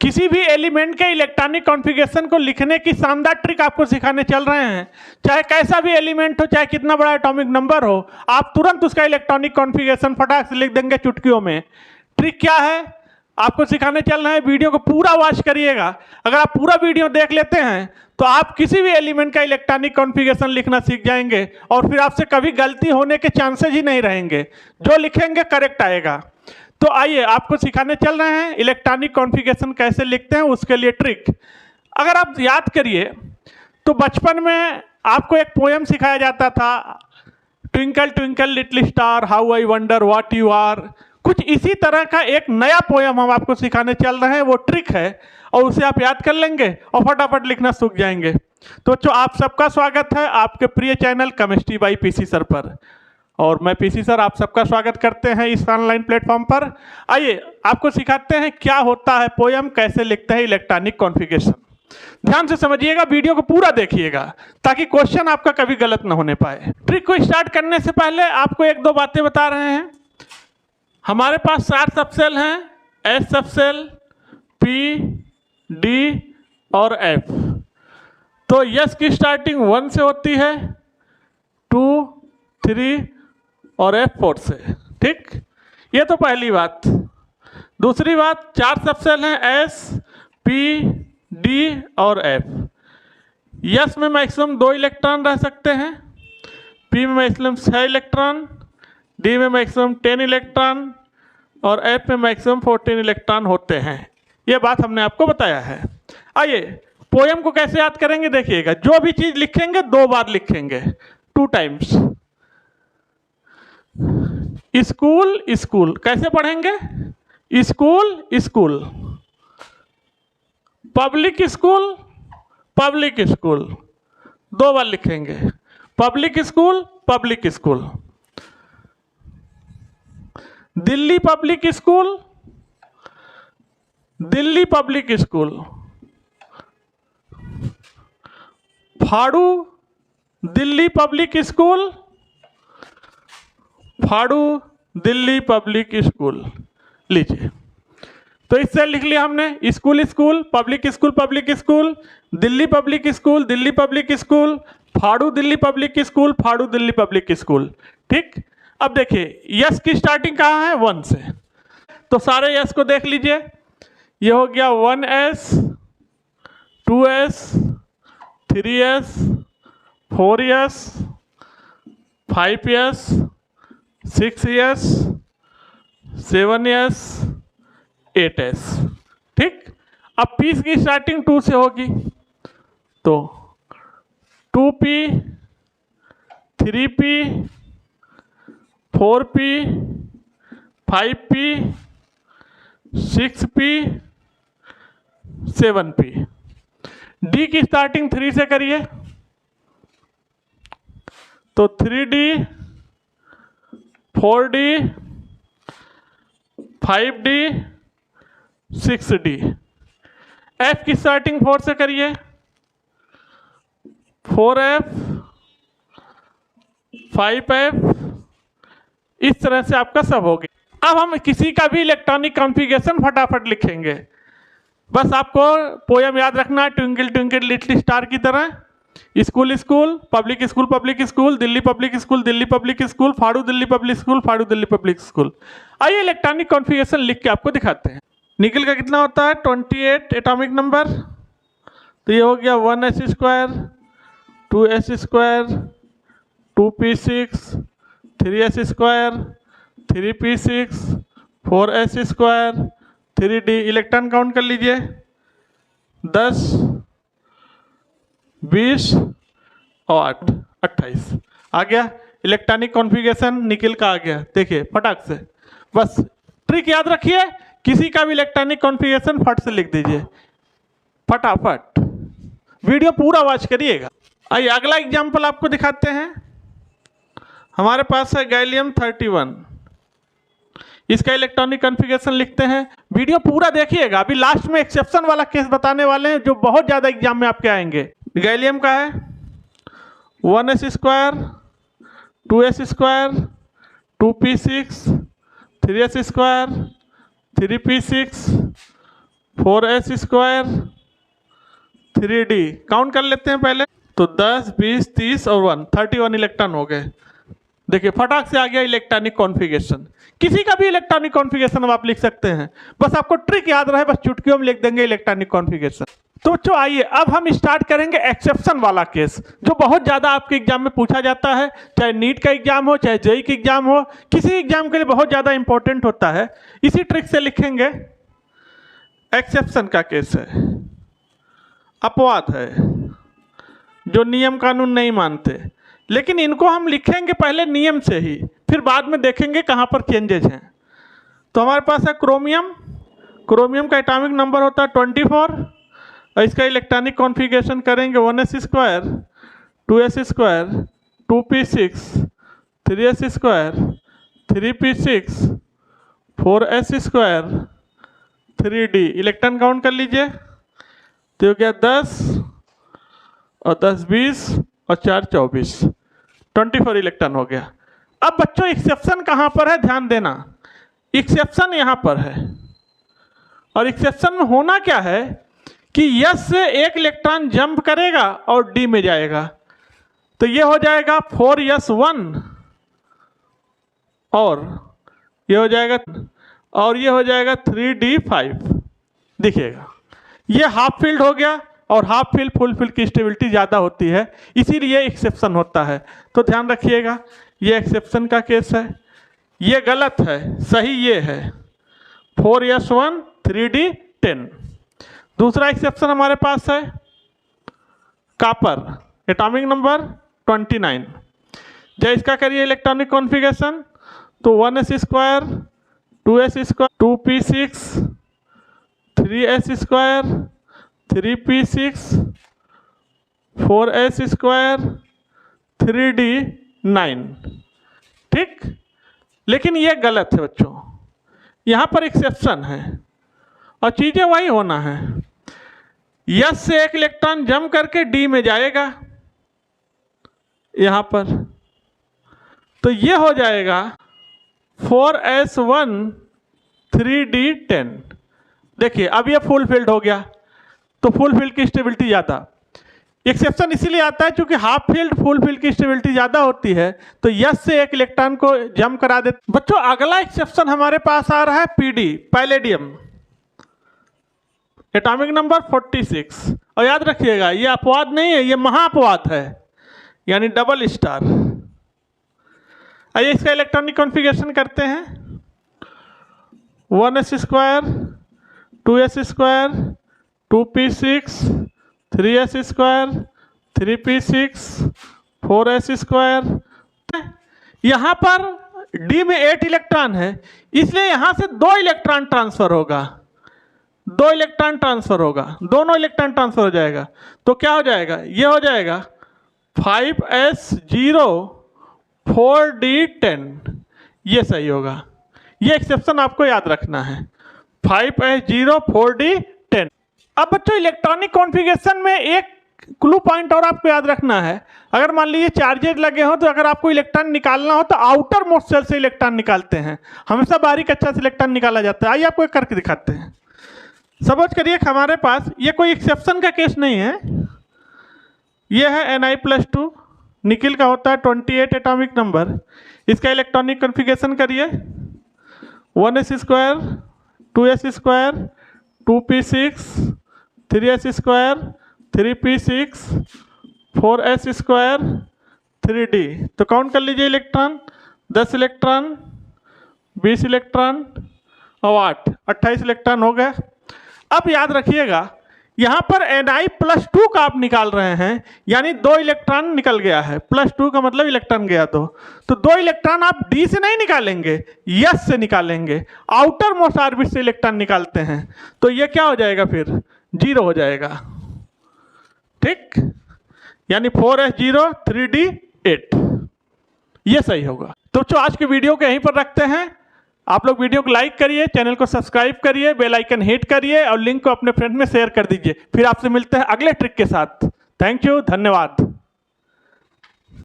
किसी भी एलिमेंट के इलेक्ट्रॉनिक कॉन्फ़िगरेशन को लिखने की शानदार ट्रिक आपको सिखाने चल रहे हैं। चाहे कैसा भी एलिमेंट हो, चाहे कितना बड़ा एटॉमिक नंबर हो, आप तुरंत उसका इलेक्ट्रॉनिक कॉन्फ़िगरेशन फटाक से लिख देंगे चुटकियों में। ट्रिक क्या है आपको सिखाने चल रहे हैं, वीडियो को पूरा वॉच करिएगा। अगर आप पूरा वीडियो देख लेते हैं तो आप किसी भी एलिमेंट का इलेक्ट्रॉनिक कॉन्फ़िगरेशन लिखना सीख जाएंगे और फिर आपसे कभी गलती होने के चांसेस ही नहीं रहेंगे। जो लिखेंगे करेक्ट आएगा। तो आइए आपको सिखाने चल रहे हैं इलेक्ट्रॉनिक कॉन्फ़िगरेशन कैसे लिखते हैं, उसके लिए ट्रिक। अगर आप याद करिए तो बचपन में आपको एक पोएम सिखाया जाता था, twinkle twinkle little star how I wonder what you are. कुछ इसी तरह का एक नया पोएम हम आपको सिखाने चल रहे हैं, वो ट्रिक है और उसे आप याद कर लेंगे और फटाफट लिखना सीख जाएंगे। तो आप सबका स्वागत है आपके प्रिय channel chemistry bye PC sir पर, और मैं पीसी सर आप सबका स्वागत करते हैं इस ऑनलाइन प्लेटफॉर्म पर। आइए आपको सिखाते हैं क्या होता है पोएम, कैसे लिखते हैं इलेक्ट्रॉनिक कॉन्फ़िगरेशन। ध्यान से समझिएगा, वीडियो को पूरा देखिएगा ताकि क्वेश्चन आपका कभी गलत ना होने पाए। ट्रिक को स्टार्ट करने से पहले आपको एक दो बातें बता रहे हैं। हमारे पास 4 सबसेल हैं, एस सबसेल, पी, डी और एफ। तो यस की स्टार्टिंग 1 से होती है, 2, 3 और एफ 4 से। ठीक, ये तो पहली बात। दूसरी बात, 4 सबसेल हैं, एस, पी, डी और एफ। यस में मैक्सिमम 2 इलेक्ट्रॉन रह सकते हैं, पी में मैक्सिमम 6 इलेक्ट्रॉन, डी में मैक्सिमम 10 इलेक्ट्रॉन और एफ में मैक्सिमम 14 इलेक्ट्रॉन होते हैं। ये बात हमने आपको बताया है। आइए पोएम को कैसे याद करेंगे देखिएगा। जो भी चीज़ लिखेंगे 2 बार लिखेंगे, 2 टाइम्स। स्कूल स्कूल कैसे पढ़ेंगे, school school. Public school public school, 2 बार लिखेंगे, public school public school. Delhi public school Delhi public school. फाड़ू दिल्ली पब्लिक स्कूल फाड़ू दिल्ली पब्लिक स्कूल। लीजिए, तो इससे लिख लिया हमने school school public school public school, Delhi public school Delhi public school, फाड़ू दिल्ली पब्लिक स्कूल फाड़ू दिल्ली पब्लिक स्कूल। ठीक, अब देखिए यस की स्टार्टिंग कहाँ है, 1 से। तो सारे यस को देख लीजिए, ये हो गया 1s, 2s, 3s, 4s, 5s, 6s, 7s, 8s। ठीक, अब पी की स्टार्टिंग 2 से होगी, तो 2p, 3p, 4p, 5p, 6p, 7p। D की स्टार्टिंग 3 से करिए, तो 3d, 4d, 5d, 6d। F की स्टार्टिंग 4 से करिए, 4f, 5f। इस तरह से आपका सब हो गया। अब हम किसी का भी इलेक्ट्रॉनिक कॉन्फ़िगरेशन फटाफट लिखेंगे। बस आपको पोएम याद रखना है, ट्विंकल ट्विंकल लिटिल स्टार की तरह। School school public school Delhi public school Delhi public school फाड़ू दिल्ली पब्लिक स्कूल फाड़ू दिल्ली पब्लिक स्कूल। आइए इलेक्ट्रॉनिक कॉन्फ़िगरेशन लिख के आपको दिखाते हैं। निकल का कितना होता है, 28 एटॉमिक नंबर। तो ये हो गया 1s square, 2s square, 2p6, 3s square, 3p6, 4s square, 3d। Electron count कर लीजिए, 10, 20 और 8, 28 आ गया। इलेक्ट्रॉनिक कॉन्फ़िगरेशन निकल का आ गया। देखिए फटाक से, बस ट्रिक याद रखिए, किसी का भी इलेक्ट्रॉनिक कॉन्फ़िगरेशन फट से लिख दीजिए फटाफट। वीडियो पूरा वॉच करिएगा। आइए अगला एग्जाम्पल आपको दिखाते हैं। हमारे पास है गैलियम 31, इसका इलेक्ट्रॉनिक कॉन्फ़िगरेशन लिखते हैं। वीडियो पूरा देखिएगा, अभी लास्ट में एक्सेप्शन वाला केस बताने वाले हैं जो बहुत ज़्यादा एग्जाम में आपके आएंगे। गैलियम का है 1s square, 2s square, 2p6, 3s square, 3p6, 4s square 3d। Count कर लेते हैं पहले, तो 10, 20, 30 और 1, 31 इलेक्ट्रॉन हो गए। देखिए फटाक से आ गया इलेक्ट्रॉनिक कॉन्फ़िगरेशन। किसी का भी इलेक्ट्रॉनिक कॉन्फ़िगरेशन अब आप लिख सकते हैं, बस आपको ट्रिक याद रहे, बस चुटकियों में लिख देंगे इलेक्ट्रॉनिक कॉन्फ़िगरेशन। तो बच्चों आइए अब हम स्टार्ट करेंगे एक्सेप्शन वाला केस, जो बहुत ज़्यादा आपके एग्जाम में पूछा जाता है, चाहे नीट का एग्जाम हो, चाहे जेईई का एग्जाम हो, किसी एग्जाम के लिए बहुत ज़्यादा इंपॉर्टेंट होता है। इसी ट्रिक से लिखेंगे। एक्सेप्शन का केस है, अपवाद है, जो नियम कानून नहीं मानते, लेकिन इनको हम लिखेंगे पहले नियम से ही, फिर बाद में देखेंगे कहाँ पर चेंजेज हैं। तो हमारे पास है क्रोमियम। क्रोमियम का एटॉमिक नंबर होता है 24, और इसका इलेक्ट्रॉनिक कॉन्फ़िगरेशन करेंगे 1s square 2s square 2p6 3s square 3p6 4s square 3d। Electron count कर लीजिए, तो हो गया 10 और 10 20 और 4 24, 24 इलेक्ट्रॉन हो गया। अब बच्चों एक्सेप्शन कहाँ पर है, ध्यान देना। एक्सेप्शन यहाँ पर है, और एक्सेप्शन में होना क्या है कि यस से एक इलेक्ट्रॉन जंप करेगा और डी में जाएगा, तो ये हो जाएगा 4s1 और ये हो जाएगा 3d5। देखिएगा ये हाफ फील्ड हो गया, और हाफ फील्ड फुल फील्ड की स्टेबिलिटी ज़्यादा होती है, इसीलिए एक्सेप्शन होता है। तो ध्यान रखिएगा, ये एक्सेप्शन का केस है, ये गलत है, सही ये है 4s1 3d10। दूसरा एक्सेप्शन हमारे पास है कॉपर, एटॉमिक नंबर 29। जब इसका करिए इलेक्ट्रॉनिक कॉन्फ़िगरेशन, तो 1s square 2s square 2p6 3s square 3p6 4s square 3d9। ठीक, लेकिन ये गलत है बच्चों, यहाँ पर एक्सेप्शन है और चीज़ें वही होना है। यस से एक इलेक्ट्रॉन जंप करके डी में जाएगा यहाँ पर, तो ये हो जाएगा 4s1 3d10। देखिए अब ये फुल फील्ड हो गया, तो फुल फील्ड की स्टेबिलिटी ज़्यादा। एक्सेप्शन इसीलिए आता है क्योंकि हाफ फील्ड फुल फील्ड की स्टेबिलिटी ज़्यादा होती है, तो यस से एक इलेक्ट्रॉन को जंप करा देते। बच्चों अगला एक्सेप्शन हमारे पास आ रहा है पीडी, पैलेडियम, एटॉमिक नंबर 46। और याद रखिएगा ये अपवाद नहीं है, ये महाअपवाद है, यानी डबल स्टार। आइए इसका इलेक्ट्रॉनिक कॉन्फ़िगरेशन करते हैं। 1s square 2s square 2p6 3s square 3p6 4s square. यहाँ पर डी में 8 इलेक्ट्रॉन है, इसलिए यहाँ से 2 इलेक्ट्रॉन ट्रांसफर होगा, 2 इलेक्ट्रॉन ट्रांसफर होगा, दोनों इलेक्ट्रॉन ट्रांसफर हो जाएगा। तो क्या हो जाएगा, ये हो जाएगा 5s0 4d10, ये सही होगा। ये एक्सेप्शन आपको याद रखना है, 5s0 4d10। अब बच्चों इलेक्ट्रॉनिक कॉन्फ़िगरेशन में एक क्लू पॉइंट और आपको याद रखना है। अगर मान लीजिए चार्जेज लगे हो, तो अगर आपको इलेक्ट्रॉन निकालना हो तो आउटर मोस्ट सेल से इलेक्ट्रॉन निकालते हैं, हमेशा बाहरी कक्षा से इलेक्ट्रॉन निकाला जाता है। आइए आपको एक करके दिखाते हैं। समझ करिए हमारे पास ये कोई एक्सेप्शन का केस नहीं है, ये है Ni+2, निकिल का होता है 28 एटॉमिक नंबर। इसका इलेक्ट्रॉनिक कॉन्फ़िगरेशन करिए 1s square 2s square 2p6 3s square 3p6 4s square 3d। तो काउंट कर लीजिए इलेक्ट्रॉन, 10 इलेक्ट्रॉन 20 इलेक्ट्रॉन और 8 28 इलेक्ट्रॉन हो गए। अब याद रखिएगा यहाँ पर Ni+2 का आप निकाल रहे हैं, यानी 2 इलेक्ट्रॉन निकल गया है, +2 का मतलब इलेक्ट्रॉन गया। तो 2 इलेक्ट्रॉन आप डी से नहीं निकालेंगे, यस से निकालेंगे, आउटर मोस्ट ऑर्बिट से इलेक्ट्रॉन निकालते हैं, तो ये क्या हो जाएगा, फिर 0 हो जाएगा। ठीक, यानी 4s0 3d8, ये सही होगा। तो आज के वीडियो को यहीं पर रखते हैं। आप लोग वीडियो को लाइक करिए, चैनल को सब्सक्राइब करिए, बेल आइकन हिट करिए और लिंक को अपने फ्रेंड में शेयर कर दीजिए। फिर आपसे मिलते हैं अगले ट्रिक के साथ। थैंक यू, धन्यवाद।